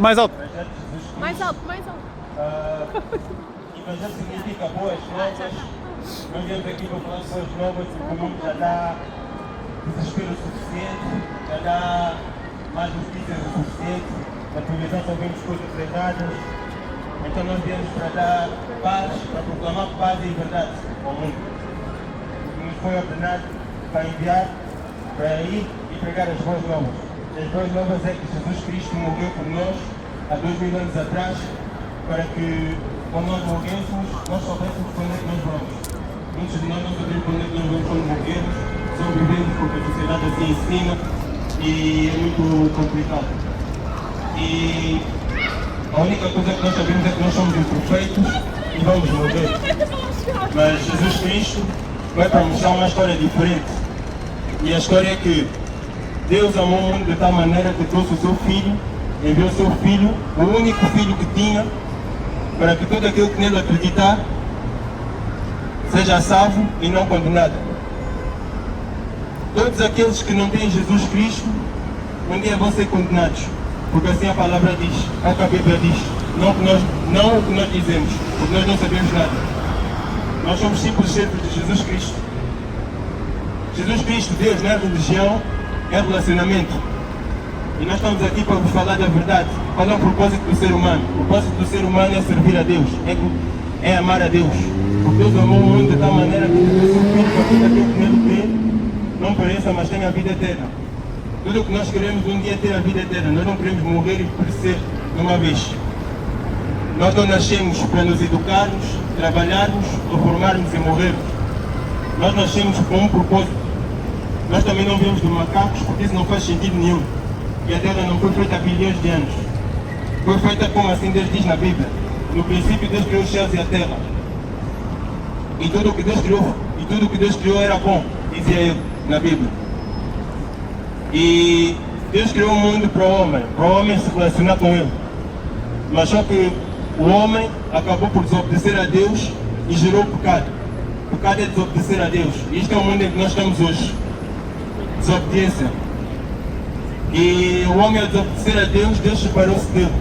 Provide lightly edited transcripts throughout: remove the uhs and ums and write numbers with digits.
Mais alto. Mais alto, mais alto. Evangelho significa boas novas. Nós viemos aqui para falar de boas novas, porque o mundo já dá desespero suficiente, já dá mais notícias o suficiente, na televisão só vemos coisas erradas. Então nós viemos para dar paz, para proclamar paz e verdade ao mundo. O que nos foi ordenado para enviar para ir e pregar as boas novas. As boas novas é que Jesus Cristo morreu por nós há 2000 anos atrás, para que quando nós morrêssemos, nós soubéssemos quando é que nós vamos. Muitos de nós não sabemos quando é que nós vamos quando morrermos, só vivemos porque a sociedade assim ensina e é muito complicado. E a única coisa que nós sabemos é que nós somos imperfeitos e vamos morrer. Mas Jesus Cristo vai para mostrar uma história diferente. E a história é que Deus amou o mundo de tal maneira que trouxe o seu Filho, enviou o seu Filho, o único Filho que tinha, para que todo aquele que nele acreditar seja salvo e não condenado. Todos aqueles que não têm Jesus Cristo, um dia vão ser condenados, porque assim a palavra diz, é o que a Bíblia diz, não o que nós dizemos, porque nós não sabemos nada. Nós somos simples servos de Jesus Cristo. Jesus Cristo, Deus, não é religião, é relacionamento. E nós estamos aqui para vos falar da verdade. Qual é o propósito do ser humano? O propósito do ser humano é servir a Deus, é amar a Deus. Porque Deus amou o mundo de tal maneira que deu o seu Filho para que aquele que nele crê não pereça, mas tenha a vida eterna. Tudo o que nós queremos um dia é ter a vida eterna. Nós não queremos morrer e perecer de uma vez. Nós não nascemos para nos educarmos, trabalharmos, reformarmos e morrermos. Nós nascemos com um propósito. Nós também não viemos de macacos, porque isso não faz sentido nenhum. E a Terra não foi feita há bilhões de anos. Foi feita como assim Deus diz na Bíblia. No princípio Deus criou os céus e a terra. E tudo o que Deus criou era bom, dizia ele na Bíblia. E Deus criou o mundo para o homem se relacionar com ele. Mas só que o homem acabou por desobedecer a Deus e gerou o pecado. O pecado é desobedecer a Deus. E isto é o mundo em que nós estamos hoje. Desobediência. E o homem, ao desobedecer a Deus, Deus separou-se dele.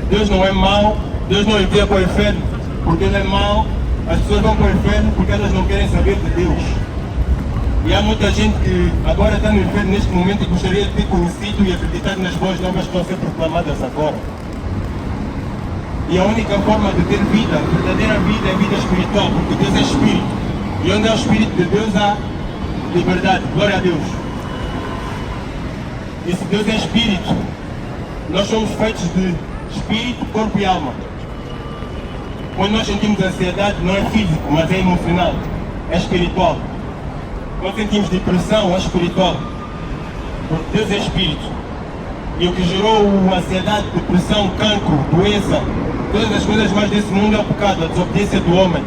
Deus não é mau, Deus não envia para o inferno porque ele é mau. As pessoas vão para o inferno porque elas não querem saber de Deus. E há muita gente que agora está no inferno neste momento e gostaria de ter conhecido e acreditado nas boas novas que estão a ser proclamadas agora. E a única forma de ter vida, a verdadeira vida, é vida espiritual, porque Deus é Espírito. E onde há o Espírito de Deus há liberdade. Glória a Deus. E se Deus é Espírito, nós somos feitos de Espírito, corpo e alma. Quando nós sentimos ansiedade, não é físico, mas é emocional, é espiritual. Quando sentimos depressão, é espiritual. Porque Deus é Espírito. E o que gerou a ansiedade, depressão, cancro, doença, todas as coisas mais desse mundo é o pecado, a desobediência do homem.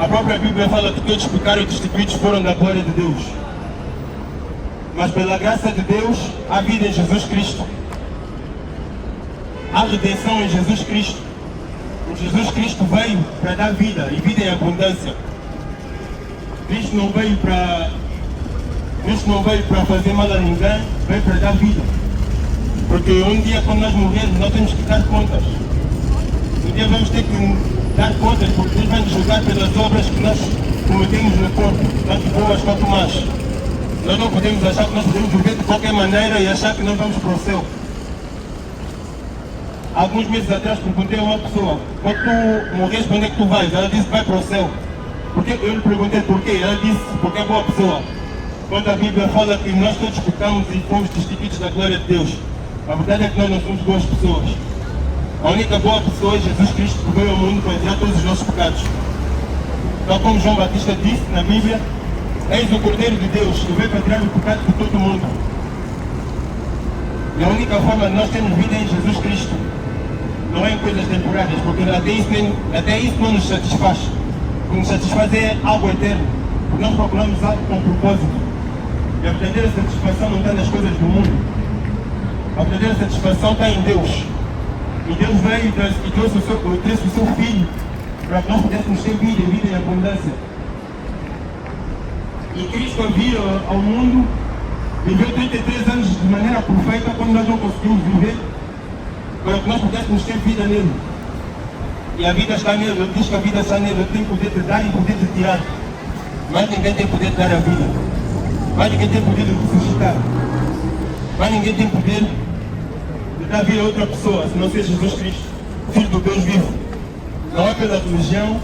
A própria Bíblia fala que todos pecaram e destituídos foram da glória de Deus. Mas pela graça de Deus, há vida em Jesus Cristo. Há redenção em Jesus Cristo. Jesus Cristo veio para dar vida, e vida em abundância. Cristo não veio para fazer mal a ninguém, veio para dar vida. Porque um dia, quando nós morrermos, nós temos que dar contas. Um dia vamos ter que dar contas, porque Deus vai nos julgar pelas obras que nós cometemos no corpo, tanto boas quanto más. Nós não podemos achar que nós podemos viver de qualquer maneira e achar que nós vamos para o céu. Alguns meses atrás perguntei a uma pessoa, quando tu morres, para onde é que tu vais? Ela disse que vai para o céu. Porque eu lhe perguntei porquê, ela disse, porque é boa pessoa. Quando a Bíblia fala que nós todos pecamos e fomos destituídos da glória de Deus, a verdade é que nós não somos boas pessoas. A única boa pessoa é Jesus Cristo, que veio ao mundo para tirar todos os nossos pecados. Tal como João Batista disse na Bíblia, eis o Cordeiro de Deus, que veio para tirar o pecado de todo mundo. E a única forma de nós termos vida é em Jesus Cristo. Não é em coisas temporárias, porque até isso não nos satisfaz. O que nos satisfaz é algo eterno, porque nós procuramos algo com propósito. E a verdadeira satisfação não está nas coisas do mundo. A verdadeira satisfação está em Deus. E Deus veio e trouxe o seu Filho para que nós pudéssemos ter vida e vida em abundância. E Cristo veio ao mundo, viveu 33 anos de maneira perfeita, quando nós não conseguimos viver. para que nós pudéssemos ter vida nele. E a vida está nele, ele diz que a vida está nele, ele tem poder de dar e poder de tirar. Mas ninguém tem poder de dar a vida. Mas ninguém tem poder de ressuscitar. Mas ninguém tem poder de dar vida a outra pessoa, se não seja Jesus Cristo, Filho do Deus vivo. Não é pela religião,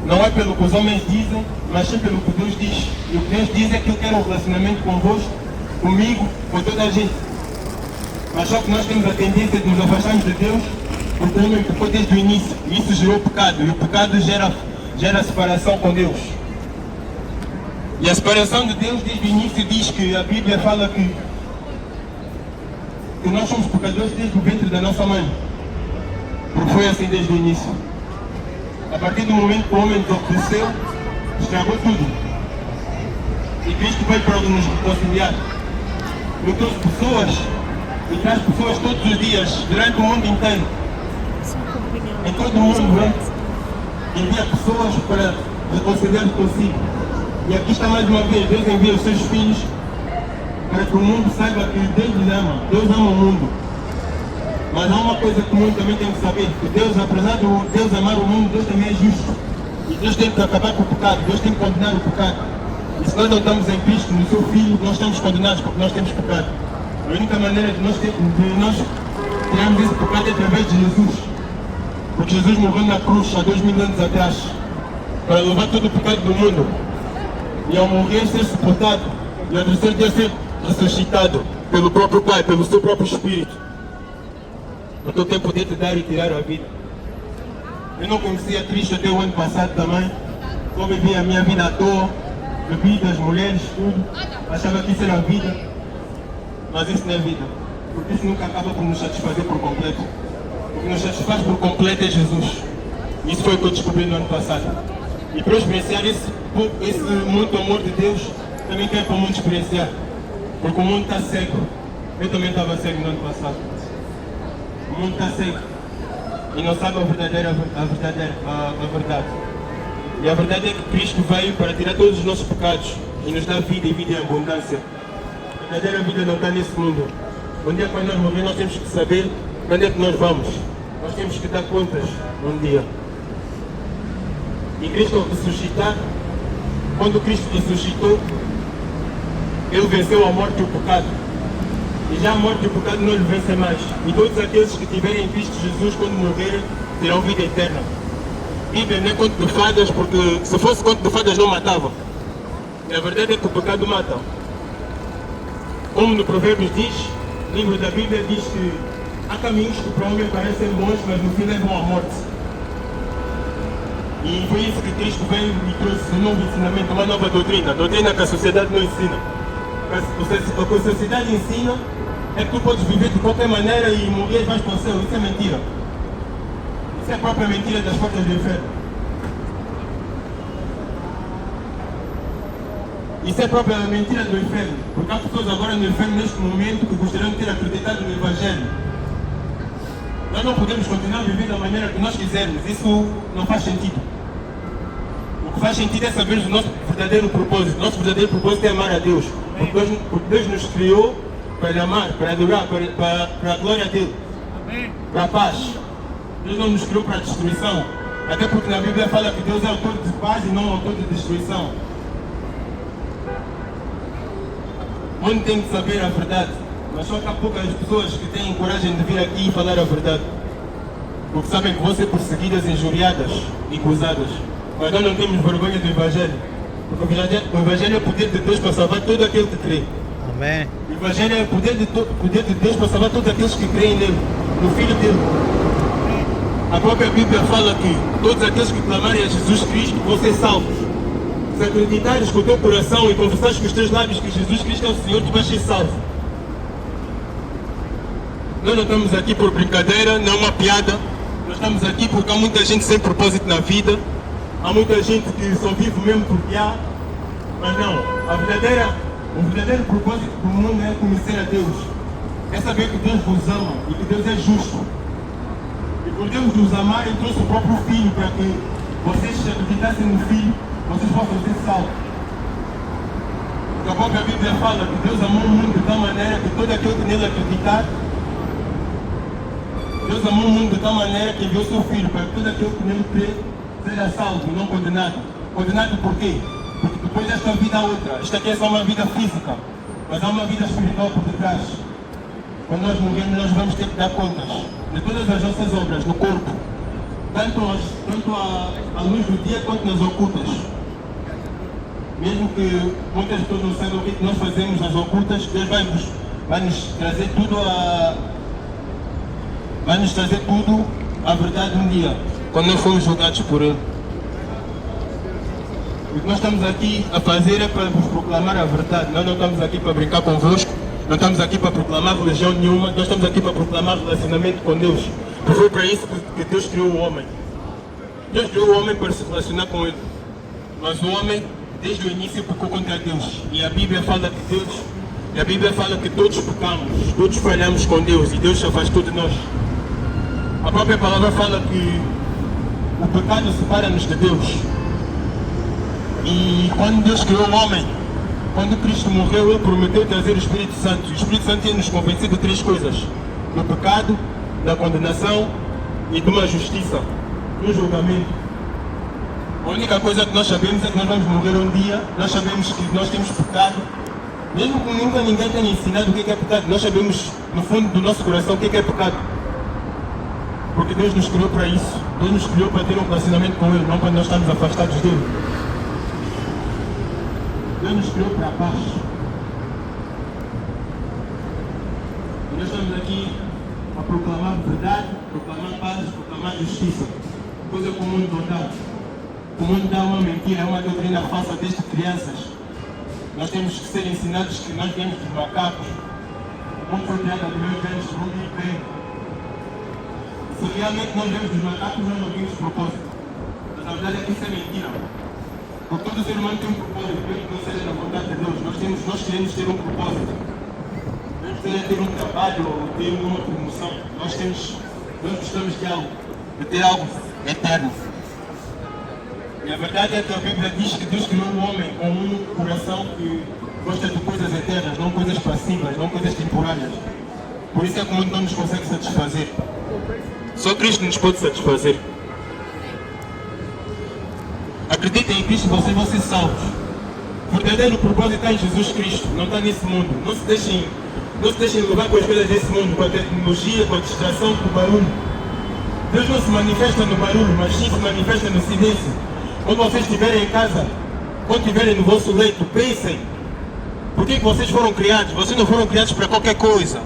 não é pelo que os homens dizem, mas sim pelo que Deus diz. E o que Deus diz é que eu quero um relacionamento convosco, comigo, com toda a gente. Mas só que nós temos a tendência de nos afastarmos de Deus, porque o homem pecou desde o início. E isso gerou pecado. E o pecado gera separação com Deus. E a separação de Deus desde o início diz que a Bíblia fala que nós somos pecadores desde o ventre da nossa mãe. Porque foi assim desde o início. A partir do momento que o homem desobedeceu, estragou tudo. E Cristo veio para nos reconciliar. Ele trouxe pessoas e traz pessoas todos os dias, durante o mundo inteiro. Em todo o mundo, envia pessoas para reconciliar consigo. E aqui está mais uma vez, Deus envia os seus filhos para que o mundo saiba que Deus lhe ama. Deus ama o mundo. Mas há uma coisa que o mundo também tem que saber, que Deus, apesar de Deus amar o mundo, Deus também é justo. E Deus tem que acabar com o pecado, Deus tem que condenar o pecado. E se nós não estamos em Cristo, no seu Filho, nós estamos condenados porque nós temos pecado. A única maneira de nós tirarmos esse pecado é através de Jesus. Porque Jesus morreu na cruz há 2000 anos atrás, para levar todo o pecado do mundo. E ao morrer, ser sepultado, e ao terceiro dia ser ressuscitado pelo próprio Pai, pelo seu próprio Espírito. Porque eu tenho poder de dar e tirar a vida. Eu não conhecia Cristo até o ano passado também. Só vivi a minha vida à toa. Bebi das mulheres, tudo. Achava que isso era a vida. Mas isso não é vida. Porque isso nunca acaba por nos satisfazer por completo. O que nos satisfaz por completo é Jesus. Isso foi o que eu descobri no ano passado. E para experienciar esse muito amor de Deus, também quero que o mundo experienciar. Porque o mundo está cego. Eu também estava cego no ano passado. O mundo está cego e não sabe a verdade. E a verdade é que Cristo veio para tirar todos os nossos pecados e nos dar vida e vida em abundância. A verdadeira vida não está nesse mundo. Um dia quando nós morrermos, nós temos que saber para onde é que nós vamos. Nós temos que dar contas um dia. E Cristo ao ressuscitar, quando Cristo ressuscitou, Ele venceu a morte e o pecado. E já a morte e o pecado não lhe vencem mais. E todos aqueles que tiverem visto Jesus quando morrerem, terão vida eterna. Bíblia não é conto de fadas, porque se fosse conto de fadas não matava. E a verdade é que o pecado mata. Como no Provérbios diz, o livro da Bíblia diz que há caminhos que para o homem parecem bons, mas no fim levam à morte. E foi isso que Cristo veio e trouxe um novo ensinamento, uma nova doutrina. A doutrina que a sociedade não ensina. O que a sociedade ensina é que tu podes viver de qualquer maneira e morrer e vais para o céu. Isso é mentira. Isso é a própria mentira das portas do inferno. Isso é a própria mentira do inferno. Porque há pessoas agora no inferno neste momento que gostariam de ter acreditado no Evangelho. Nós não podemos continuar a viver da maneira que nós quisermos. Isso não faz sentido. O que faz sentido é saber o nosso verdadeiro propósito. Nosso verdadeiro propósito é amar a Deus. Porque Deus nos criou para lhe amar, para adorar, para a glória dele. Para a paz. Deus não nos criou para a destruição. Até porque na Bíblia fala que Deus é autor de paz e não autor de destruição. O mundo tem que saber a verdade. Mas só que há poucas pessoas que têm coragem de vir aqui e falar a verdade. Porque sabem que vão ser perseguidas, injuriadas e gozadas. Mas nós não temos vergonha do Evangelho. Porque o Evangelho é o poder de Deus para salvar todo aquele que crê. Amém. O Evangelho é o poder de Deus para salvar todos aqueles que creem nele, no Filho dele. A própria Bíblia fala que todos aqueles que clamarem a Jesus Cristo vão ser salvos. Se acreditares com o teu coração e confessares com os teus lábios que Jesus Cristo é o Senhor, tu vais ser salvo. Nós não estamos aqui por brincadeira, não é uma piada. Nós estamos aqui porque há muita gente sem propósito na vida. Há muita gente que só vive mesmo porque há. Mas não, o verdadeiro propósito do mundo é conhecer a Deus. É saber que Deus vos ama e que Deus é justo. E por Deus nos amar, Ele trouxe o próprio Filho para que vocês se acreditassem no Filho, vocês possam ser salvos. Porque a própria Bíblia fala que Deus amou o mundo de tal maneira que todo aquele que nele acreditar Deus amou o mundo de tal maneira que enviou seu Filho para que todo aquele que nele crê seja salvo e não condenado. Condenado por quê? Porque depois desta vida há outra. Esta aqui é só uma vida física, mas há uma vida espiritual por detrás. Quando nós morrermos, nós vamos ter que dar contas de todas as nossas obras no corpo, tanto à luz do dia quanto nas ocultas. Mesmo que muitas pessoas não saibam o que nós fazemos nas ocultas, Deus vai nos trazer tudo à verdade um dia, quando nós formos julgados por Ele. O que nós estamos aqui a fazer é para vos proclamar a verdade. Nós não estamos aqui para brincar convosco, não estamos aqui para proclamar religião nenhuma, nós estamos aqui para proclamar relacionamento com Deus. Porque foi para isso que Deus criou o homem. Deus criou o homem para se relacionar com Ele. Mas o homem, desde o início, pecou contra Deus. E a Bíblia fala que todos pecamos, todos falhamos com Deus e Deus se afastou de nós. A própria palavra fala que o pecado separa-nos de Deus. E quando Deus criou o homem, quando Cristo morreu, Ele prometeu trazer o Espírito Santo. O Espírito Santo ia nos convencer de três coisas: do pecado, da condenação e de uma justiça, um julgamento. A única coisa que nós sabemos é que nós vamos morrer um dia, nós sabemos que nós temos pecado. Mesmo que nunca ninguém tenha ensinado o que é pecado, nós sabemos no fundo do nosso coração o que é pecado. Porque Deus nos criou para isso. Deus nos criou para ter um relacionamento com Ele, não para nós estarmos afastados dele. Deus nos criou para a paz. E nós estamos aqui a proclamar verdade, proclamar paz, proclamar justiça. Coisa que o mundo não dá. O mundo dá uma mentira, uma doutrina falsa desde crianças. Nós temos que ser ensinados que nós viemos dos macacos. O mundo foi criado a milhões de anos por um Big Bang. Se realmente nós viemos dos macacos, nós não vimos de propósito. Mas a verdade é que isso é mentira. Porque todo ser humano tem um propósito, mesmo que não seja da vontade de Deus. Nós queremos ter um propósito. Não seja ter um trabalho ou ter uma promoção. Nós gostamos de algo, de ter algo eterno. E a verdade é que a Bíblia diz que Deus criou o homem com um coração que gosta de coisas eternas, não coisas passivas, não coisas temporárias. Por isso é que o mundo não nos consegue satisfazer. Só Cristo nos pode satisfazer. Acreditem em Cristo, vocês vão ser salvos. O verdadeiro propósito está em Jesus Cristo, não está nesse mundo. Não se deixem levar com as coisas desse mundo, com a tecnologia, com a distração, com o barulho. Deus não se manifesta no barulho, mas sim se manifesta no silêncio. Quando vocês estiverem em casa, quando estiverem no vosso leito, pensem: por que vocês foram criados? Vocês não foram criados para qualquer coisa.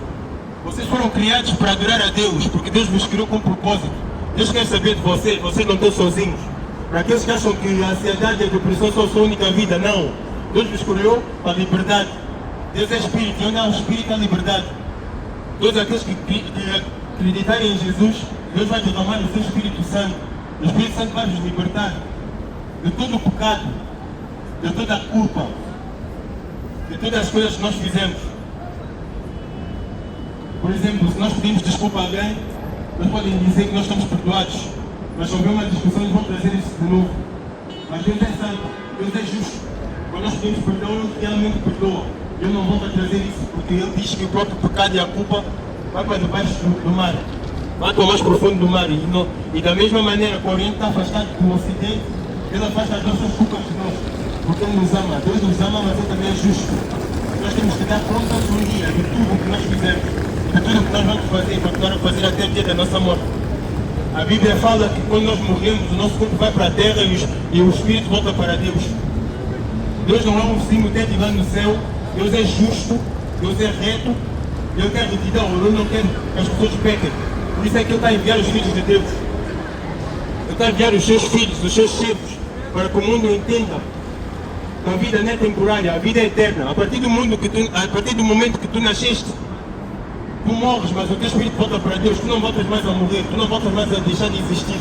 Vocês foram criados para adorar a Deus, porque Deus vos criou com um propósito. Deus quer saber de vocês não estão sozinhos. Para aqueles que acham que a ansiedade e a depressão são a sua única vida, não. Deus vos criou para a liberdade. Deus é Espírito, e onde há o Espírito há liberdade. Todos aqueles que acreditarem em Jesus, Deus vai derramar o seu Espírito Santo. O Espírito Santo vai nos libertar de todo o pecado, de toda a culpa, de todas as coisas que nós fizemos. Por exemplo, se nós pedimos desculpa a alguém, nós podem dizer que nós estamos perdoados, mas se houver uma discussão, eles vão trazer isso de novo. Mas Deus é santo, Deus é justo. Quando nós pedimos perdão, Ele realmente perdoa. Ele não volta a trazer isso, porque Ele diz que o próprio pecado e a culpa vai para debaixo do mar, vai para o mais profundo do mar. E da mesma maneira que o Oriente está afastado do Ocidente, Ele afasta as nossas culpas de nós, porque Ele nos ama. Deus nos ama, mas Ele também é justo. Nós temos que dar conta um dia de tudo o que nós fizemos, de tudo o que nós vamos fazer e continuar a fazer até o dia da nossa morte. A Bíblia fala que quando nós morremos, o nosso corpo vai para a terra e o Espírito volta para Deus. Deus não é um vizinho teto lá no céu. Deus é justo, Deus é reto, Ele quer retidão, Ele não quer que as pessoas pequem. Por isso é que Ele está a enviar os filhos de Deus. Ele está a enviar os seus filhos, os seus servos, para que o mundo entenda que a vida não é temporária, a vida é eterna. A partir do momento que tu nasceste, tu morres, mas o teu espírito volta para Deus. Tu não voltas mais a morrer, tu não voltas mais a deixar de existir.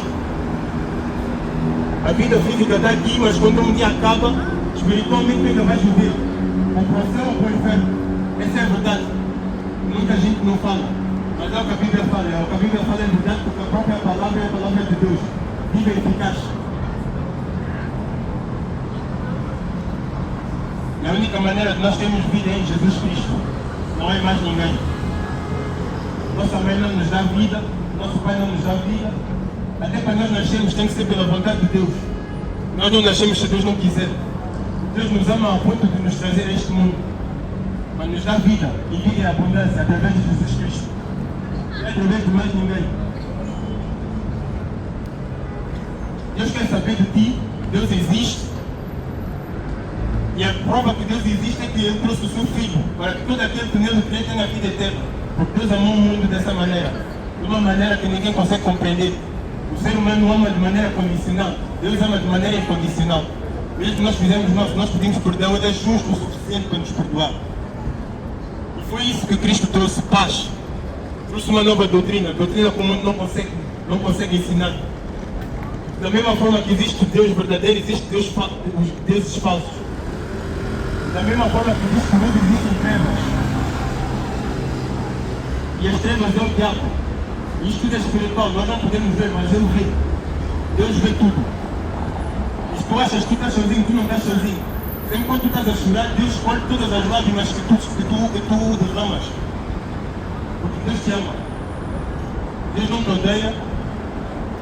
A vida física está aqui, mas quando um dia acaba, espiritualmente tu ainda vais viver. Ou para o céu ou para o inferno. Essa é a verdade. Muita gente não fala, mas é o que a Bíblia fala. É o que a Bíblia fala é verdade, porque a própria palavra é a palavra de Deus. Viva e eficaz. E a única maneira de nós termos vida é em Jesus Cristo. Não é mais ninguém. Nossa mãe não nos dá vida, Nosso Pai não nos dá vida. Até para nós nascermos tem que ser pela vontade de Deus. Nós não nascemos se Deus não quiser. Deus nos ama ao ponto de nos trazer a este mundo. Mas nos dá vida e vida e abundância através de Jesus Cristo. Não é através de mais ninguém. Deus quer saber de ti. Deus existe. E a prova que Deus existe é que Ele trouxe o seu Filho para que todo aquele que nele crê tenha a vida eterna. Porque Deus amou o mundo dessa maneira. De uma maneira que ninguém consegue compreender. O ser humano ama de maneira condicional. Deus ama de maneira incondicional. Mesmo que nós fizemos mal, nós pedimos perdão, Ele é justo o suficiente para nos perdoar. E foi isso que Cristo trouxe, paz. Trouxe uma nova doutrina que o mundo não consegue ensinar. Da mesma forma que existe o Deus verdadeiro, existe os deuses falsos. Da mesma forma que existe luz, existem trevas. E as trevas é o diabo. E isto tudo é espiritual, nós não podemos ver, mas Ele vê. Deus vê tudo. E se tu achas que tu estás sozinho, tu não estás sozinho. Sempre quando tu estás a chorar, Deus escolhe todas as lágrimas que tu derramas. Porque Deus te ama. Deus não te odeia.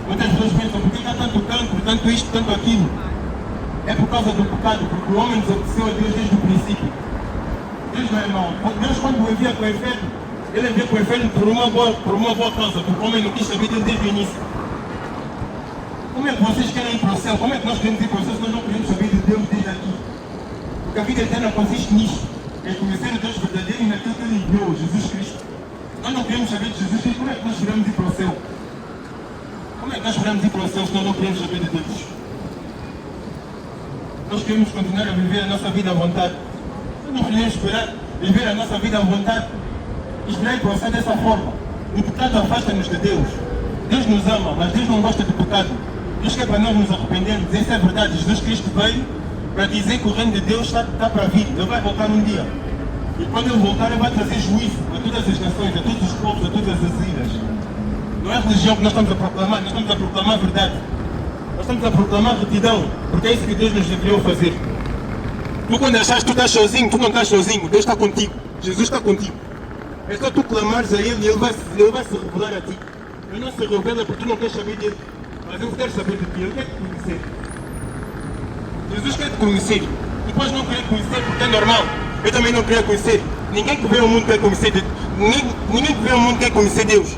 Muitas pessoas pensam, por que há tanto cancro, tanto isto, tanto aquilo? É por causa do pecado, porque o homem desobedeceu a Deus desde o princípio. Deus não é mau. Deus, quando o envia para o inferno, Ele envia para o inferno por uma boa causa, porque o homem não quis saber dele desde o início. Como é que vocês querem ir para o céu? Como é que nós queremos ir para o céu se nós não queremos saber de Deus desde aqui? Porque a vida eterna consiste nisto. É conhecer o Deus verdadeiro e naquilo que Ele enviou, Jesus Cristo. Nós não queremos saber de Jesus, e como é que nós queremos ir para o céu? Como é que nós queremos ir para o céu se nós não queremos saber de Deus? Nós queremos continuar a viver a nossa vida à vontade. Nós não podemos esperar viver a nossa vida à vontade e esperar ir para o céu dessa forma. O pecado afasta-nos de Deus. Deus nos ama, mas Deus não gosta do pecado. Deus quer para nós nos arrependermos. Essa é a verdade. Jesus Cristo veio para dizer que o reino de Deus está para vir. Ele vai voltar um dia. E quando Ele voltar, Ele vai trazer juízo a todas as nações, a todos os povos, a todas as ilhas. Não é a religião que nós estamos a proclamar, nós estamos a proclamar a verdade. Nós estamos a proclamar retidão, porque é isso que Deus nos enviou fazer. Tu quando achas que tu estás sozinho, tu não estás sozinho, Deus está contigo, Jesus está contigo. É só tu clamares a Ele e Ele vai se revelar a ti. Ele não se revela porque tu não queres saber dele, mas Ele quer saber de ti, Ele quer te conhecer. Jesus quer te conhecer, tu podes não querer conhecer porque é normal, eu também não queria conhecer. Ninguém que vê o mundo quer conhecer Deus. Ninguém que vê o mundo quer conhecer Deus.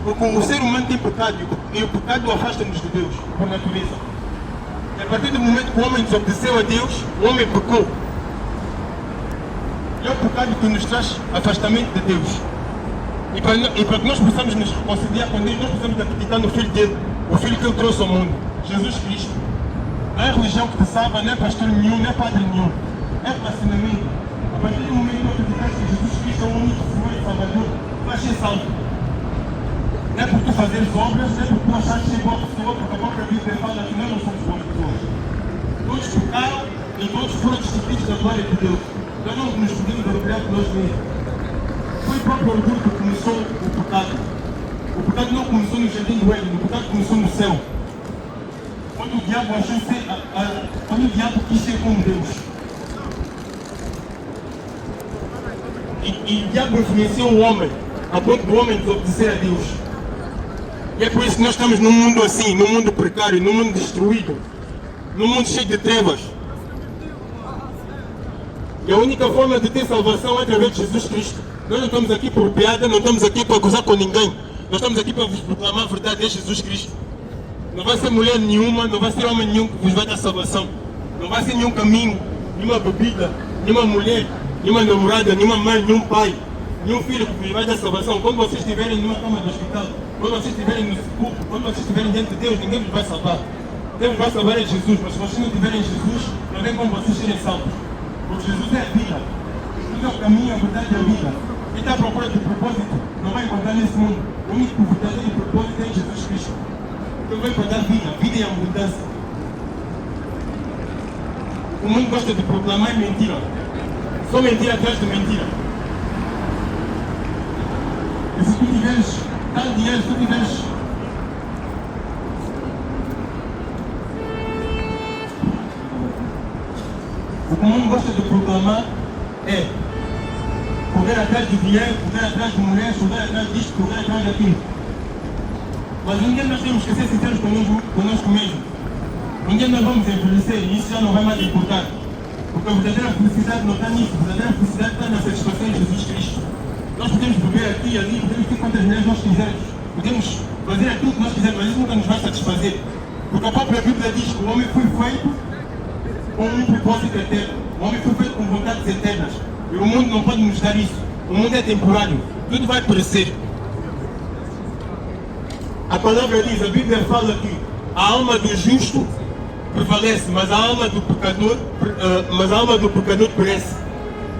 Porque o ser humano tem pecado e o pecado afasta-nos de Deus, por natureza. E a partir do momento que o homem desobedeceu a Deus, o homem pecou. E é o pecado que nos traz afastamento de Deus. E para que nós possamos nos reconciliar com Deus, nós precisamos acreditar no Filho dele, o Filho que ele trouxe ao mundo, Jesus Cristo. Não é religião que te salva, não é pastor nenhum, não é padre nenhum. É relacionamento. A partir do momento que acreditas que Jesus Cristo é o único Senhor e Salvador, tu vais ser salvo. Não é por tu fazeres obras, não é por tu achares ser boa pessoa, porque a própria Bíblia fala que nós não somos boas pessoas. Todos pecaram e todos foram destituídos da glória de Deus. Nós não nos podemos orgulhar de nós mesmos. Foi o próprio orgulho que começou o pecado. O pecado não começou no jardim do Éden, o pecado começou no céu. Quando o diabo achou quando o diabo quis ser como Deus. E o diabo influenciou o homem, a ponto do homem desobedecer a Deus. E é por isso que nós estamos num mundo assim, num mundo precário, num mundo destruído, num mundo cheio de trevas. E a única forma de ter salvação é através de Jesus Cristo. Nós não estamos aqui por piada, não estamos aqui para acusar com ninguém. Nós estamos aqui para vos proclamar a verdade, é Jesus Cristo. Não vai ser mulher nenhuma, não vai ser homem nenhum que vos vai dar salvação. Não vai ser nenhum caminho, nenhuma bebida, nenhuma mulher, nenhuma namorada, nenhuma mãe, nenhum pai, nenhum filho que vos vai dar salvação. Quando vocês estiverem numa cama do hospital, quando vocês estiverem no sepulcro, quando vocês estiverem diante de Deus, ninguém vos vai salvar. Deus vai salvar é Jesus, mas se vocês não tiverem Jesus, não tem como vocês serem salvos. Porque Jesus é a vida. Jesus é o caminho, a verdade e a vida. Quem está à procura de propósito não vai encontrar nesse mundo. O único verdadeiro propósito é Jesus Cristo. Ele veio para dar vida e abundância. O mundo gosta de proclamar mentira. Só mentira atrás de mentira. E se tu tiveres tal dinheiro, se tu tiveres o que o mundo gosta de proclamar é correr atrás de dinheiro, correr atrás de mulheres, correr atrás disto, correr atrás daquilo. Mas um dia nós temos que ser sinceros conosco mesmo. Um dia nós vamos envelhecer e isso já não vai mais importar. Porque a verdadeira felicidade não está nisso, a verdadeira felicidade está na satisfação em Jesus Cristo. Nós podemos beber aqui e ali, podemos ter quantas mulheres nós quisermos, podemos fazer aquilo que nós quisermos, mas isso nunca nos vai satisfazer. Porque a própria Bíblia diz que o homem foi feito com um propósito eterno. O homem foi feito com vontades eternas. E o mundo não pode nos dar isso. O mundo é temporário. Tudo vai perecer. A palavra diz, a Bíblia fala que a alma do justo prevalece, mas a alma do pecador perece.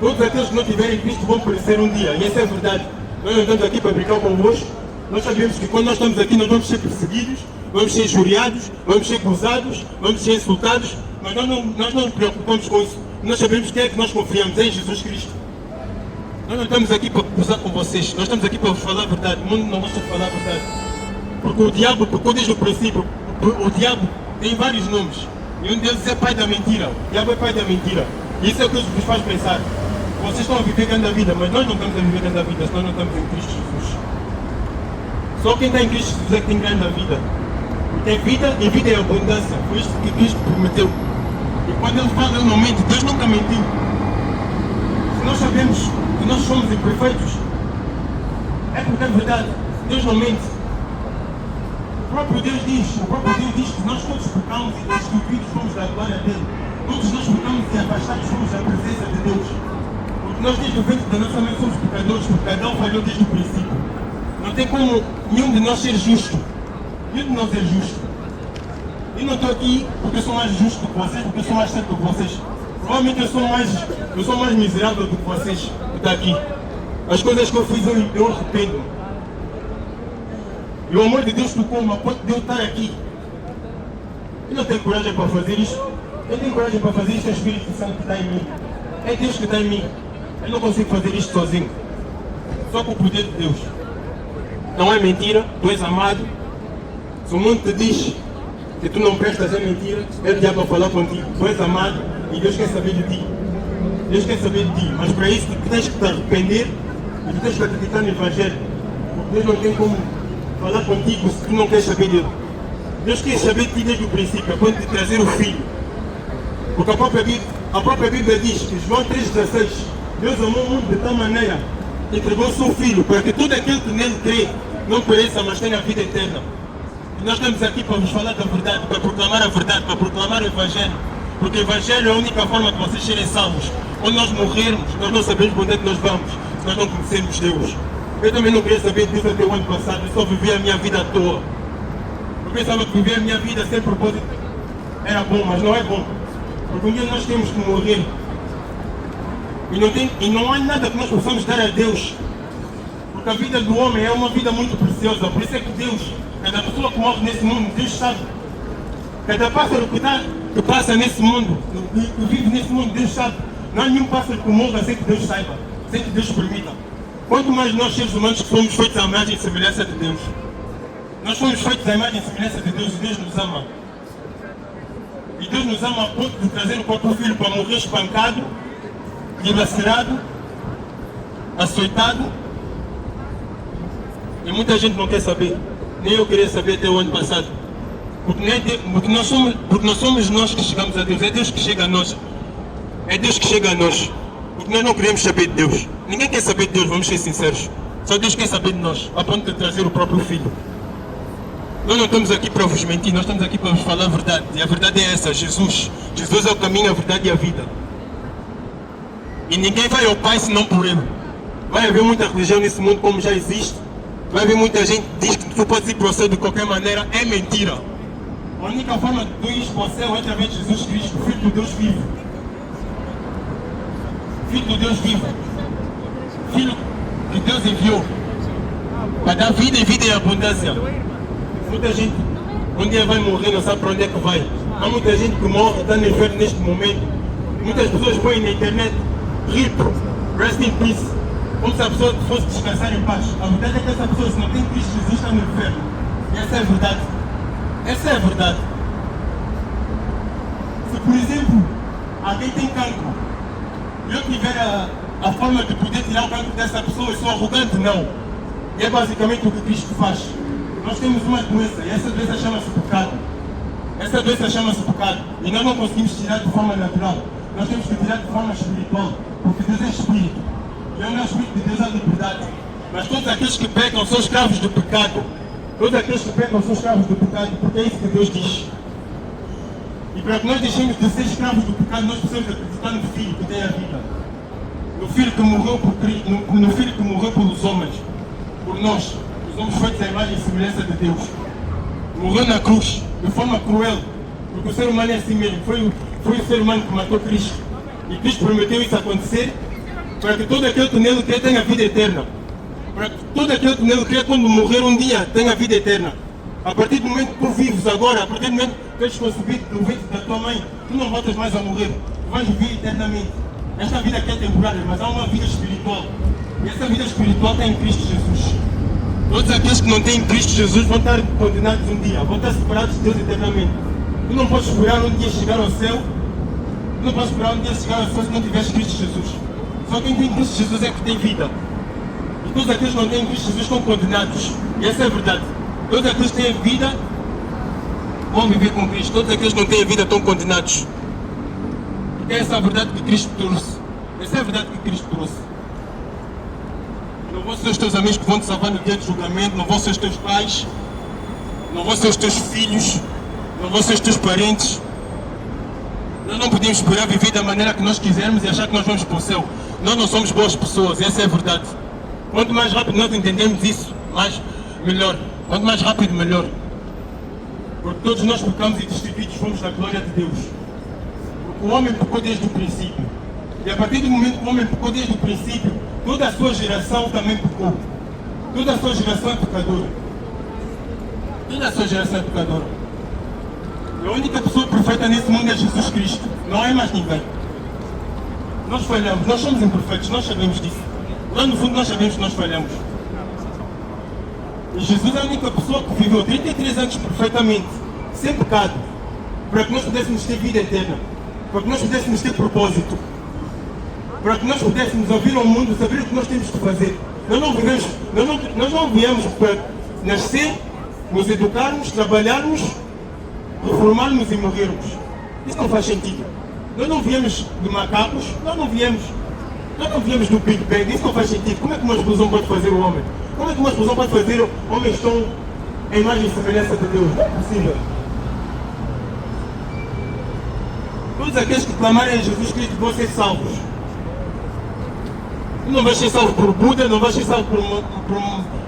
Todos aqueles que não tiverem Cristo vão perecer um dia. E essa é a verdade. Nós não estamos aqui para brincar convosco. Nós sabemos que quando nós estamos aqui nós vamos ser perseguidos, vamos ser injuriados, vamos ser gozados, vamos ser insultados. Mas nós não nos preocupamos com isso. Nós sabemos quem é que nós confiamos, é em Jesus Cristo. Nós não estamos aqui para gozar com vocês. Nós estamos aqui para vos falar a verdade. O mundo não gosta de falar a verdade. Porque o diabo, porque desde o princípio, o diabo tem vários nomes. E um deles é pai da mentira. O diabo é pai da mentira. E isso é o que vos faz pensar. Vocês estão a viver grande vida, mas nós não estamos a viver grande vida, senão não estamos em Cristo Jesus. Só quem está em Cristo Jesus é que tem grande vida. Tem vida e vida é abundância. Foi isso que Cristo prometeu. E quando Ele fala, Ele não mente. Deus nunca mentiu. Se nós sabemos que nós somos imperfeitos, é porque é verdade. Deus não mente. O próprio Deus diz que nós todos pecamos e destituídos fomos da glória dele. Todos nós pecamos e afastados fomos da presença de Deus. Porque nós desde o ventre da nossa mãe somos pecadores, porque Adão falhou desde o princípio. Não tem como nenhum de nós ser justo. Nenhum de nós é justo. Eu não estou aqui porque eu sou mais justo do que vocês, porque eu sou mais certo do que vocês. Provavelmente eu sou mais miserável do que vocês que estão aqui. As coisas que eu fiz eu arrependo. E o amor de Deus tocou-me a ponto de eu estar aqui. Eu não tenho coragem para fazer isto. Eu tenho coragem para fazer isto, é o Espírito Santo que está em mim. É Deus que está em mim. Eu não consigo fazer isto sozinho. Só com o poder de Deus. Não é mentira, tu és amado. Se o mundo te diz que tu não prestas, é mentira, é o diabo a falar contigo. Tu és amado e Deus quer saber de ti. Deus quer saber de ti. Mas para isso tu tens que te arrepender e tu tens que acreditar no Evangelho. Porque Deus não tem como falar contigo se tu não queres saber dele. Deus quer saber de ti desde o princípio, a ponto de trazer o Filho. Porque a própria Bíblia diz que João 3,16, Deus amou o mundo de tal maneira que entregou o seu Filho, para que todo aquele que nele crê não pereça, mas tenha a vida eterna. E nós estamos aqui para vos falar da verdade, para proclamar a verdade, para proclamar o Evangelho. Porque o Evangelho é a única forma de vocês serem salvos. Quando nós morrermos, nós não sabemos para onde é que nós vamos, se nós não conhecermos Deus. Eu também não queria saber disso até o ano passado, eu só vivia a minha vida à toa. Eu pensava que viver a minha vida sem propósito era bom, mas não é bom. Porque um dia nós temos que morrer. E não há nada que nós possamos dar a Deus. Porque a vida do homem é uma vida muito preciosa. Por isso é que Deus, cada pessoa que morre nesse mundo, Deus sabe. Cada pássaro que passa nesse mundo, que vive nesse mundo, Deus sabe. Não há nenhum pássaro que morra sem que Deus saiba, sem que Deus permita. Quanto mais nós, seres humanos, que fomos feitos à imagem e semelhança de Deus. Nós fomos feitos à imagem e semelhança de Deus e Deus nos ama. E Deus nos ama a ponto de trazer o próprio Filho para morrer espancado, dilacerado, açoitado. E muita gente não quer saber. Nem eu queria saber até o ano passado. Porque não somos nós que chegamos a Deus, é Deus que chega a nós. É Deus que chega a nós. Porque nós não queremos saber de Deus. Ninguém quer saber de Deus, vamos ser sinceros. Só Deus quer saber de nós, a ponto de trazer o próprio Filho. Nós não estamos aqui para vos mentir, nós estamos aqui para vos falar a verdade. E a verdade é essa, Jesus. Jesus é o caminho, a verdade e a vida. E ninguém vai ao Pai senão por Ele. Vai haver muita religião nesse mundo como já existe. Vai haver muita gente que diz que tu podes ir para o céu de qualquer maneira. É mentira. A única forma de tu ir para o céu é através de Jesus Cristo, Filho de Deus vivo. Filho de Deus vivo. Filho que Deus enviou para dar vida e vida em abundância. Muita gente um dia vai morrer, não sabe para onde é que vai. Há muita gente que morre, está no inferno neste momento. Muitas pessoas põem na internet RIP, Rest in Peace, como se a pessoa fosse descansar em paz. A verdade é que essa pessoa, se não tem Cristo Jesus, está no inferno. E essa é a verdade. Essa é a verdade. Se, por exemplo, alguém tem cancro e eu tiver a forma de poder tirar o cancro dessa pessoa, eu sou arrogante? Não. E é basicamente o que Cristo faz. Nós temos uma doença e essa doença chama-se pecado. Essa doença chama-se pecado e nós não conseguimos tirar de forma natural. Nós temos que tirar de forma espiritual, porque Deus é espírito. E onde é o espírito de Deus há liberdade. Mas todos aqueles que pecam são escravos do pecado. Todos aqueles que pecam são escravos do pecado, porque é isso que Deus diz. E para que nós deixemos de ser escravos do pecado, nós precisamos acreditar no Filho que tem a vida. No Filho que morreu por Cristo, no Filho que morreu pelos homens, por nós, os homens feitos à imagem e semelhança de Deus. Morreu na cruz, de forma cruel, porque o ser humano é assim mesmo. Foi o ser humano que matou Cristo. E Cristo prometeu isso acontecer para que todo aquele que nele crê tenha vida eterna. Para que todo aquele que nele crê, quando morrer um dia, tenha vida eterna. A partir do momento que tu vives agora, a partir do momento que tu és concebido do ventre da tua mãe, tu não voltas mais a morrer. Tu vais viver eternamente. Esta vida aqui é temporária, mas há uma vida espiritual. E essa vida espiritual está em Cristo Jesus. Todos aqueles que não têm Cristo Jesus vão estar condenados um dia, vão estar separados de Deus eternamente. Tu não podes esperar um dia chegar ao céu, tu não podes esperar um dia chegar ao céu se não tiveres Cristo Jesus. Só quem tem Cristo Jesus é que tem vida. E todos aqueles que não têm Cristo Jesus estão condenados. E essa é a verdade. Todos aqueles que têm vida vão viver com Cristo. Todos aqueles que não têm vida estão condenados. Porque essa é a verdade que Cristo trouxe. Essa é a verdade que Cristo trouxe. Não vão ser os teus amigos que vão te salvar no dia do julgamento, não vão ser os teus pais, não vão ser os teus filhos, não vão ser os teus parentes. Nós não podemos esperar viver da maneira que nós quisermos e achar que nós vamos para o céu. Nós não somos boas pessoas, essa é a verdade. Quanto mais rápido nós entendemos isso, melhor. Quanto mais rápido, melhor. Porque todos nós pecamos e destituídos fomos da glória de Deus. Porque o homem pecou desde o princípio. E a partir do momento que o homem pecou desde o princípio, toda a sua geração também pecou. Toda a sua geração é pecadora. Toda a sua geração é pecadora. E a única pessoa perfeita nesse mundo é Jesus Cristo. Não é mais ninguém. Nós falhamos, nós somos imperfeitos, nós sabemos disso. Lá no fundo nós sabemos que nós falhamos. E Jesus é a única pessoa que viveu 33 anos perfeitamente, sem pecado, para que nós pudéssemos ter vida eterna, para que nós pudéssemos ter propósito, para que nós pudéssemos ouvir ao mundo, saber o que nós temos que fazer. Nós não viemos para nascer, nos educarmos, trabalharmos, reformarmos e morrermos. Isso não faz sentido. Nós não viemos de macacos, nós não viemos do Big Bang. Isso não faz sentido. Como é que uma explosão pode fazer o homem? Como é que uma explosão pode fazer homens tão em imagem e semelhança de Deus? Não é possível. Todos aqueles que clamarem a Jesus Cristo vão ser salvos. Tu não vais ser salvo por Buda, não vais ser salvo por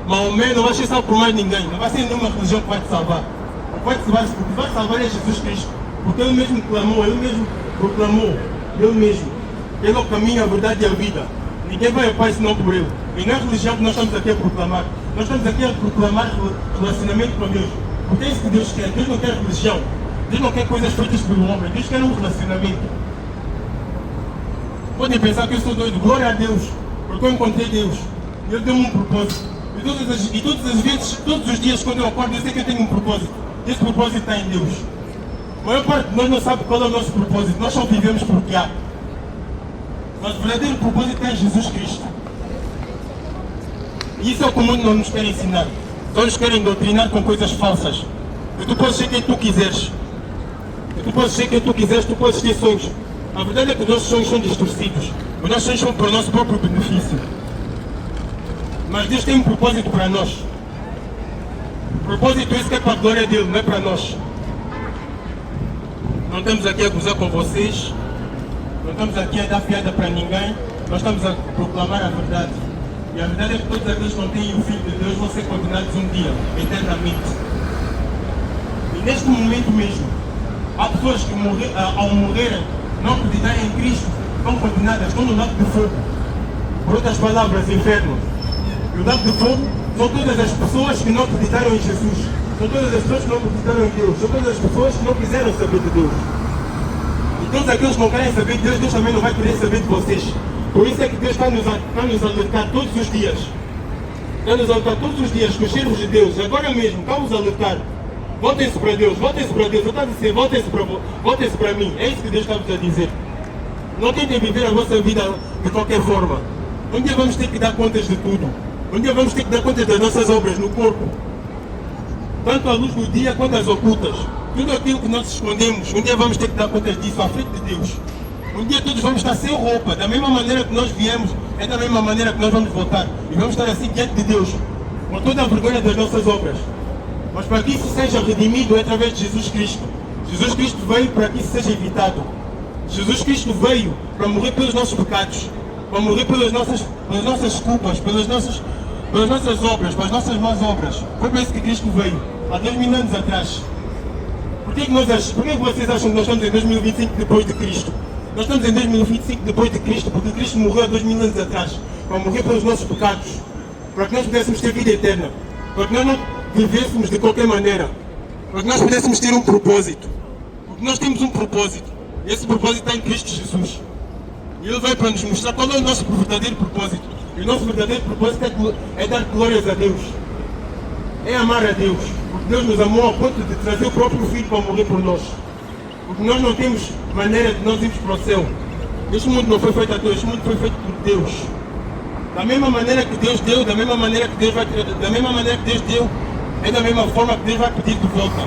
Maomé, não vais ser salvo por mais ninguém. Não vai ser nenhuma religião que vai te salvar. O que vai te salvar é Jesus Cristo. Porque Ele mesmo clamou, Ele mesmo proclamou, Ele mesmo. Ele é o caminho, a verdade e a vida. Ninguém vai ao Pai senão por Ele. E não é religião que nós estamos aqui a proclamar. Nós estamos aqui a proclamar relacionamento com Deus. Porque é isso que Deus quer. Deus não quer religião. Deus não quer coisas feitas pelo homem. Deus quer um relacionamento. Podem pensar que eu sou doido. Glória a Deus. Porque eu encontrei Deus. E Ele deu-me um propósito. E todas as vezes, todos os dias quando eu acordo, eu sei que eu tenho um propósito. E esse propósito está em Deus. A maior parte de nós não sabe qual é o nosso propósito. Nós só vivemos porque há. Mas o verdadeiro propósito está em Jesus Cristo. E isso é o que o mundo não nos quer ensinar. Só nos querem doutrinar com coisas falsas. Que tu podes ser quem tu quiseres. Que tu podes ser quem tu quiseres, tu podes ter sonhos. A verdade é que os nossos sonhos são distorcidos. Os nossos sonhos são para o nosso próprio benefício. Mas Deus tem um propósito para nós. O propósito esse que é para a glória dele, não é para nós. Não estamos aqui a gozar com vocês. Não estamos aqui a dar piada para ninguém. Nós estamos a proclamar a verdade. E a verdade é que todos aqueles que não têm o Filho de Deus vão ser condenados um dia, eternamente. E neste momento mesmo, há pessoas que ao morrerem, não acreditarem em Cristo, estão condenadas, estão no lago de fogo. Por outras palavras, inferno. E o lago de fogo são todas as pessoas que não acreditaram em Jesus. São todas as pessoas que não acreditaram em Deus. São todas as pessoas que não quiseram saber de Deus. E todos aqueles que não querem saber de Deus, Deus também não vai querer saber de vocês. Por isso é que Deus está nos alertar todos os dias. Está nos alertar todos os dias com os servos de Deus. Agora mesmo, está nos alertar. Voltem-se para Deus, voltem-se para Deus. Eu estou a dizer, voltem-se para mim. É isso que Deus está a dizer. Não tentem viver a vossa vida de qualquer forma. Um dia vamos ter que dar contas de tudo. Um dia vamos ter que dar contas das nossas obras no corpo. tanto à luz do dia quanto às ocultas. Tudo aquilo que nós escondemos, um dia vamos ter que dar contas disso à frente de Deus. Um dia todos vamos estar sem roupa, da mesma maneira que nós viemos, é da mesma maneira que nós vamos voltar. E vamos estar assim diante de Deus, com toda a vergonha das nossas obras. Mas para que isso seja redimido é através de Jesus Cristo. Jesus Cristo veio para que isso seja evitado. Jesus Cristo veio para morrer pelos nossos pecados, para morrer pelas nossas culpas, pelas nossas obras, pelas nossas más obras. Foi para isso que Cristo veio, há 2000 anos atrás. Por que vocês acham que nós estamos em 2025 depois de Cristo? Nós estamos em 2025 depois de Cristo, porque Cristo morreu há 2000 anos atrás, para morrer pelos nossos pecados, para que nós pudéssemos ter vida eterna, para que nós não vivêssemos de qualquer maneira, para que nós pudéssemos ter um propósito. Porque nós temos um propósito, e esse propósito está em Cristo Jesus. E Ele veio para nos mostrar qual é o nosso verdadeiro propósito. E o nosso verdadeiro propósito é dar glórias a Deus, é amar a Deus, porque Deus nos amou ao ponto de trazer o próprio Filho para morrer por nós. Porque nós não temos maneira de nós irmos para o céu. Este mundo não foi feito a Deus, este mundo foi feito por Deus. Da mesma maneira que Deus deu, da mesma maneira que Deus deu, é da mesma forma que Deus vai pedir de volta.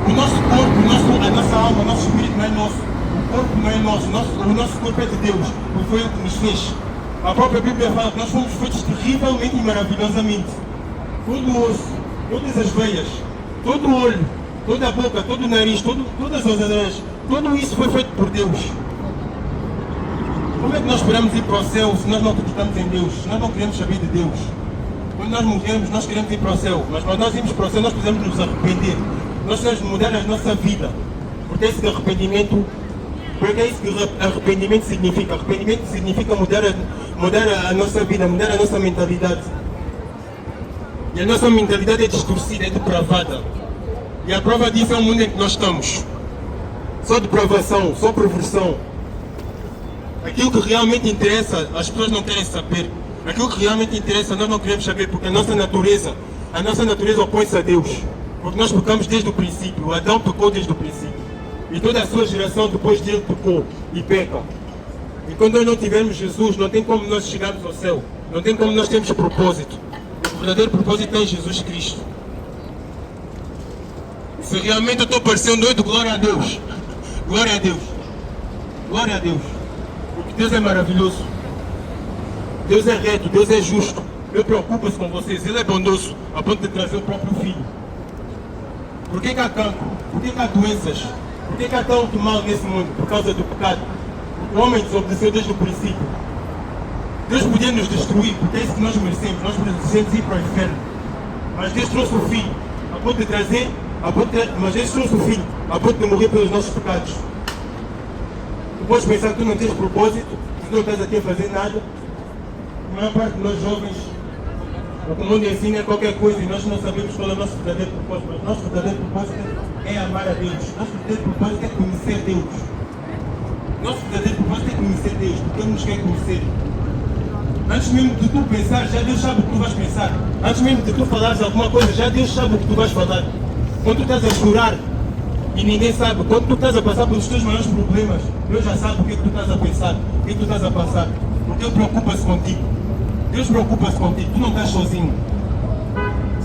O nosso corpo, a nossa alma, o nosso espírito não é nosso. O corpo não é nosso, o nosso corpo é de Deus, porque foi Ele que nos fez. A própria Bíblia fala que nós fomos feitos terrivelmente e maravilhosamente. Todo o osso, todas as veias, todo o olho, toda a boca, todo o nariz, todas as orelhas, tudo isso foi feito por Deus. Como é que nós esperamos ir para o céu se nós não acreditamos em Deus, se nós não queremos saber de Deus? Quando nós morremos, nós queremos ir para o céu, mas para nós irmos para o céu, nós precisamos nos arrepender. Nós precisamos mudar a nossa vida. Porque é isso que arrependimento significa. Arrependimento significa mudar a nossa vida, mudar a nossa mentalidade. E a nossa mentalidade é distorcida, é depravada. E a prova disso é o mundo em que nós estamos. Só depravação, só perversão. Aquilo que realmente interessa, as pessoas não querem saber. Aquilo que realmente interessa, nós não queremos saber, porque a nossa natureza opõe-se a Deus. Porque nós pecamos desde o princípio. O Adão pecou desde o princípio. E toda a sua geração depois dele pecou e peca. E quando nós não tivermos Jesus, não tem como nós chegarmos ao céu. Não tem como nós termos propósito. O verdadeiro propósito é em Jesus Cristo. Se realmente eu estou parecendo doido, glória a Deus. Glória a Deus. Glória a Deus. Porque Deus é maravilhoso. Deus é reto, Deus é justo. Ele preocupa-se com vocês. Ele é bondoso a ponto de trazer o próprio Filho. Por que há cancro? Por que há doenças? Por que há tanto mal nesse mundo? Por causa do pecado. O homem desobedeceu desde o princípio. Deus podia nos destruir, porque é isso que nós merecemos. Nós merecemos ir para o inferno. Mas Deus trouxe o Filho a ponto de trazer, mas Deus trouxe o Filho a ponto de morrer pelos nossos pecados. Tu podes pensar que tu não tens propósito, que tu não estás aqui a fazer nada. A maior parte de nós jovens, o que o mundo ensina é qualquer coisa e nós não sabemos qual é o nosso verdadeiro propósito. Mas o nosso verdadeiro propósito é amar a Deus. O nosso verdadeiro propósito é conhecer Deus. O nosso verdadeiro propósito é conhecer Deus, porque Ele nos quer conhecer. Antes mesmo de tu pensar, já Deus sabe o que tu vais pensar. Antes mesmo de tu falares alguma coisa, já Deus sabe o que tu vais falar. Quando tu estás a chorar e ninguém sabe, quando tu estás a passar pelos teus maiores problemas, Deus já sabe o que é que tu estás a pensar, o que é que tu estás a passar. Porque Ele preocupa-se contigo. Deus preocupa-se contigo, tu não estás sozinho.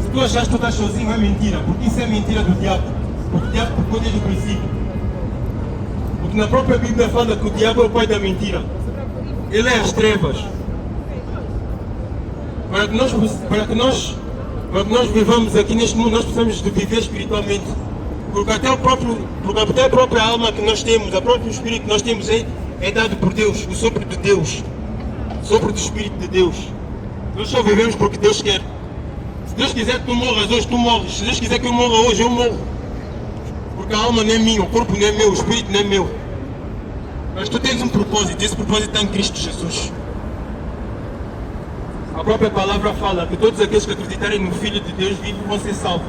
Se tu achas que tu estás sozinho, é mentira, porque isso é mentira do diabo. Porque o diabo pecou desde o princípio. Porque na própria Bíblia fala que o diabo é o pai da mentira. Ele é as trevas. Para que nós vivamos aqui neste mundo, nós precisamos de viver espiritualmente. Porque até a própria alma que nós temos, o próprio espírito que nós temos é dado por Deus, o sopro de Deus. O sopro do Espírito de Deus. Nós só vivemos porque Deus quer. Se Deus quiser que tu morras hoje, tu morres. Se Deus quiser que eu morra hoje, eu morro. Porque a alma não é minha, o corpo não é meu, o espírito não é meu. Mas tu tens um propósito, esse propósito está em Cristo Jesus. A própria palavra fala que todos aqueles que acreditarem no Filho de Deus vivos vão ser salvos.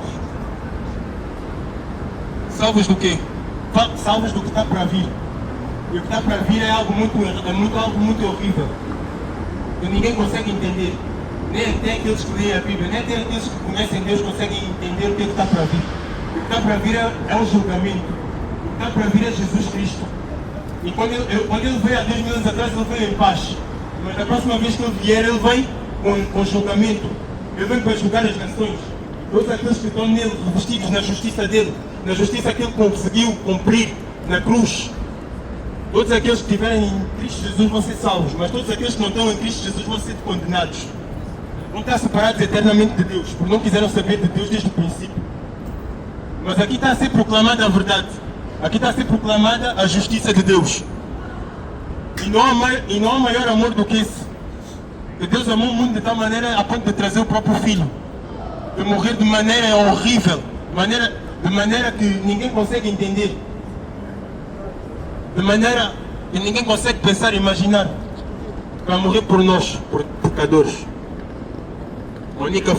Salvos do quê? Salvos do que está para vir. E o que está para vir é algo muito horrível. Que ninguém consegue entender. Nem até aqueles que leem a Bíblia, nem até aqueles que conhecem Deus conseguem entender o que está para vir. O que está para vir é o julgamento. O que está para vir é Jesus Cristo. E quando ele veio há 2000 anos atrás, ele veio em paz. Mas da próxima vez que ele vier, ele vem com julgamento. Ele vem para julgar as nações. Todos aqueles que estão nele, revestidos na justiça dele, na justiça que ele conseguiu cumprir na cruz. Todos aqueles que estiverem em Cristo Jesus vão ser salvos, mas todos aqueles que não estão em Cristo Jesus vão ser condenados. Vão estar separados eternamente de Deus, porque não quiseram saber de Deus desde o princípio. Mas aqui está a ser proclamada a verdade. Aqui está a ser proclamada a justiça de Deus. E não há maior amor do que esse. Que Deus amou o mundo de tal maneira a ponto de trazer o próprio Filho. De morrer de maneira horrível. De maneira que ninguém consegue entender. De maneira que ninguém consegue pensar e imaginar. Para morrer por nós, por pecadores. A única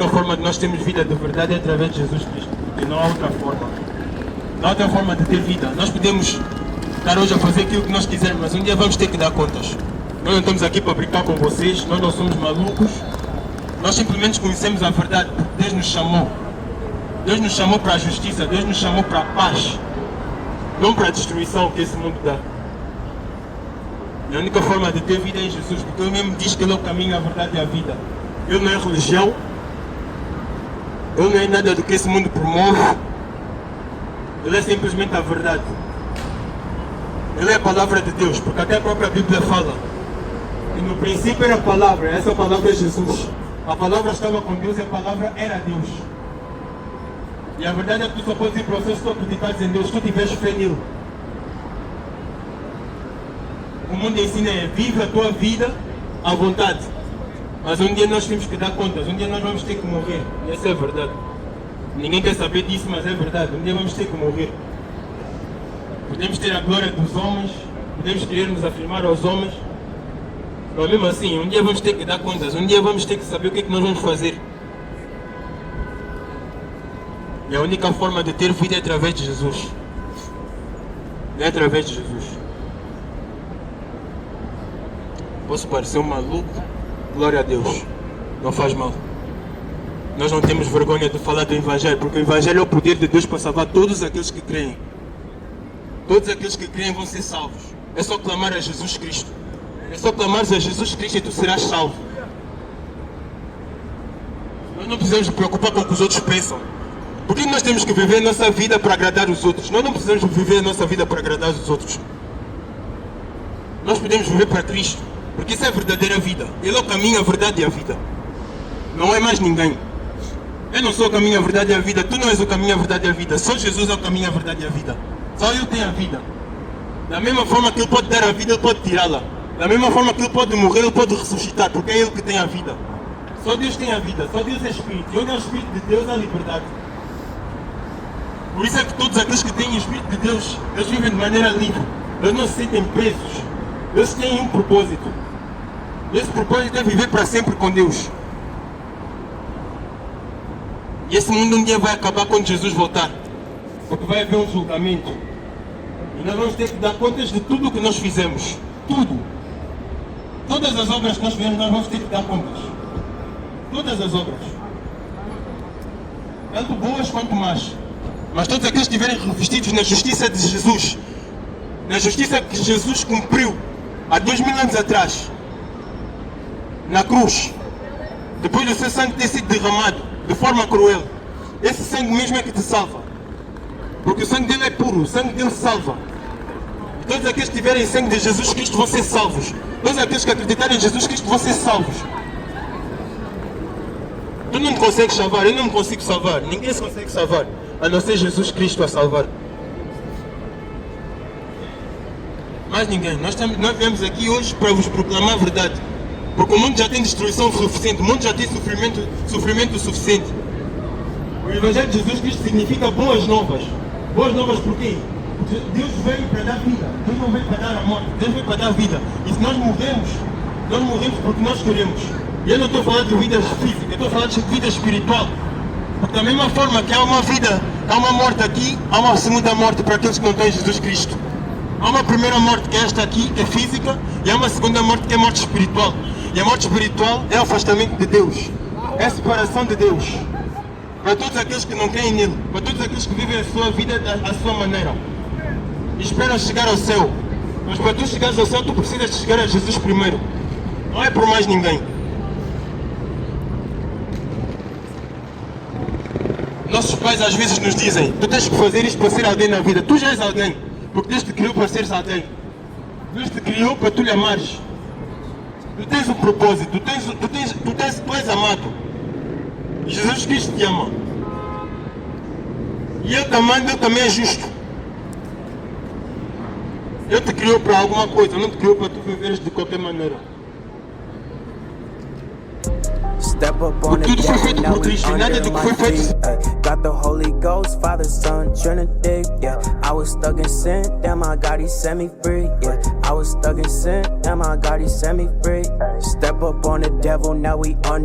forma de nós termos vida de verdade é através de Jesus Cristo. Porque não há outra forma. Não há outra forma de ter vida. Nós podemos estar hoje a fazer aquilo que nós quisermos, mas um dia vamos ter que dar contas. Nós não estamos aqui para brincar com vocês, nós não somos malucos. Nós simplesmente conhecemos a verdade, porque Deus nos chamou. Deus nos chamou para a justiça, Deus nos chamou para a paz. Não para a destruição que esse mundo dá. E a única forma de ter vida é em Jesus, porque Ele mesmo diz que Ele é o caminho, a verdade e a vida. Ele não é religião. Ele não é nada do que esse mundo promove. Ele é simplesmente a verdade. Ele é a palavra de Deus, porque até a própria Bíblia fala. E no princípio era a palavra, essa palavra é Jesus. A palavra estava com Deus e a palavra era Deus. E a verdade é que tu só podes ir para o céu se tu acreditares em Deus, se tu tiveres fé nele. O mundo ensina é vive a tua vida à vontade. Mas um dia nós temos que dar contas, um dia nós vamos ter que morrer. E essa é a verdade. Ninguém quer saber disso, mas é verdade. Um dia vamos ter que morrer. Podemos ter a glória dos homens, podemos querer nos afirmar aos homens, mas mesmo assim, um dia vamos ter que dar contas, um dia vamos ter que saber o que é que nós vamos fazer. E a única forma de ter vida é através de Jesus. É através de Jesus. Posso parecer um maluco? Glória a Deus. Não faz mal. Nós não temos vergonha de falar do Evangelho, porque o Evangelho é o poder de Deus para salvar todos aqueles que creem. Todos aqueles que creem vão ser salvos. É só clamar a Jesus Cristo. É só clamar a Jesus Cristo e tu serás salvo. Nós não precisamos nos preocupar com o que os outros pensam. Por que nós temos que viver a nossa vida para agradar os outros? Nós não precisamos viver a nossa vida para agradar os outros. Nós podemos viver para Cristo, porque isso é a verdadeira vida. Ele é o caminho, a verdade e a vida. Não é mais ninguém. Eu não sou o caminho, a verdade e a vida. Tu não és o caminho, a verdade e a vida. Só Jesus é o caminho, a verdade e a vida. Só Ele tem a vida. Da mesma forma que Ele pode dar a vida, Ele pode tirá-la. Da mesma forma que Ele pode morrer, Ele pode ressuscitar, porque é Ele que tem a vida. Só Deus tem a vida, só Deus é Espírito. E onde é o Espírito de Deus, há liberdade. Por isso é que todos aqueles que têm o Espírito de Deus, eles vivem de maneira livre. Eles não se sentem presos. Eles têm um propósito. Esse propósito é viver para sempre com Deus. E esse mundo um dia vai acabar quando Jesus voltar. Porque vai haver um julgamento. E nós vamos ter que dar contas de tudo o que nós fizemos. Tudo. Todas as obras que nós fizemos, nós vamos ter que dar contas. Todas as obras. Tanto boas quanto más. Mas todos aqueles que estiverem revestidos na justiça de Jesus, na justiça que Jesus cumpriu há 2000 anos atrás, na cruz, depois do seu sangue ter sido derramado de forma cruel, esse sangue mesmo é que te salva. Porque o sangue dele é puro, o sangue dele salva. E todos aqueles que tiverem sangue de Jesus Cristo vão ser salvos. Todos aqueles que acreditarem em Jesus Cristo vão ser salvos. Tu não me consegues salvar, eu não me consigo salvar. Ninguém se consegue salvar, a não ser Jesus Cristo a salvar. Mais ninguém. Nós viemos aqui hoje para vos proclamar a verdade. Porque o mundo já tem destruição suficiente, o mundo já tem sofrimento suficiente. O Evangelho de Jesus Cristo significa boas novas. Boas novas por quê? Porque Deus veio para dar vida. Deus não veio para dar a morte, Deus veio para dar vida. E se nós morremos porque nós queremos. E eu não estou a falar de vida física, eu estou a falar de vida espiritual. Porque da mesma forma que há uma vida, há uma morte aqui, há uma segunda morte para aqueles que não têm Jesus Cristo. Há uma primeira morte que é esta aqui, que é física, e há uma segunda morte que é morte espiritual. E a morte espiritual é o afastamento de Deus, é a separação de Deus. Para todos aqueles que não creem nele, para todos aqueles que vivem a sua vida à sua maneira. E esperam chegar ao céu. Mas para tu chegares ao céu, tu precisas de chegar a Jesus primeiro. Não é por mais ninguém. Nossos pais às vezes nos dizem: tu tens que fazer isto para ser alguém na vida. Tu já és alguém, porque Deus te criou para seres alguém. Deus te criou para tu lhe amares. Tu tens um propósito, tu és amado. E Jesus Cristo te ama. E Ele também é justo. Ele te criou para alguma coisa, não te criou para tu viveres de qualquer maneira. Step up on the Tudo foi devil, feito now por we Cristo, nada under do que my foi feito. feet. Got the Holy Ghost, Father, Son, Trinity. Yeah, I was stuck in sin, damn my God, He set me free. Yeah, I was stuck in sin, damn my God, He set me free. Step up on the devil, now we under.